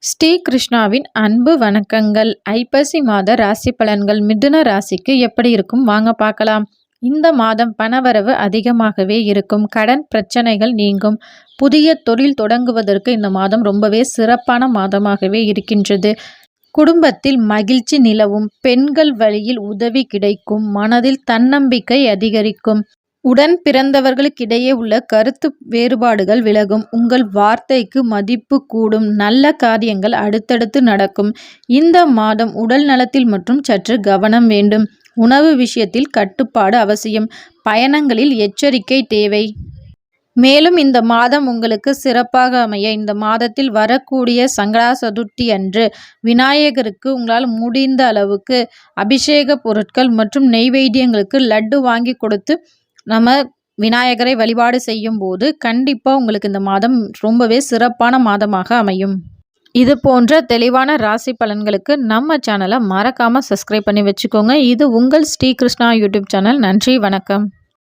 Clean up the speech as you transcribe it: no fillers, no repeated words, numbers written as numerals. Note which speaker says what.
Speaker 1: ஸ்ரீ கிருஷ்ணாவின் அன்பு வணக்கங்கள். ஐப்பசி மாத ராசி பலன்கள் மிதுன ராசிக்கு எப்படி இருக்கும் வாங்க பார்க்கலாம். இந்த மாதம் பணவரவு அதிகமாகவே இருக்கும். கடன் பிரச்சனைகள் நீங்கும். புதிய தொழில் தொடங்குவதற்கு இந்த மாதம் ரொம்பவே சிறப்பான மாதமாகவே இருக்கின்றது. குடும்பத்தில் மகிழ்ச்சி நிலவும். பெண்கள் வழியில் உதவி கிடைக்கும். மனதில் தன்னம்பிக்கை அதிகரிக்கும். உடன் பிறந்தவர்களுக்கிடையே உள்ள கருத்து வேறுபாடுகள் விலகும். உங்கள் வார்த்தைக்கு மதிப்பு கூடும். நல்ல காரியங்கள் அடுத்தடுத்து நடக்கும். இந்த மாதம் உடல் நலத்தில் மற்றும் சற்று கவனம் வேண்டும். உணவு விஷயத்தில் கட்டுப்பாடு அவசியம். பயணங்களில் எச்சரிக்கை தேவை. மேலும் இந்த மாதம் உங்களுக்கு சிறப்பாக அமைய இந்த மாதத்தில் வரக்கூடிய சங்கடா சதுர்த்தி அன்று விநாயகருக்கு உங்களால் முடிந்த அளவுக்கு அபிஷேக பொருட்கள் மற்றும் நெய்வேத்தியங்களுக்கு லட்டு வாங்கி கொடுத்து நம்ம விநாயகரை வழிபாடு செய்யும் போது கண்டிப்பாக உங்களுக்கு இந்த மாதம் ரொம்பவே சிறப்பான மாதமாக அமையும். இது போன்ற தெளிவான ராசி பலன்களுக்கு நம்ம சேனலை மறக்காமல் சப்ஸ்கிரைப் பண்ணி வச்சுக்கோங்க. இது உங்கள் ஸ்ரீ கிருஷ்ணா யூடியூப் சேனல். நன்றி, வணக்கம்.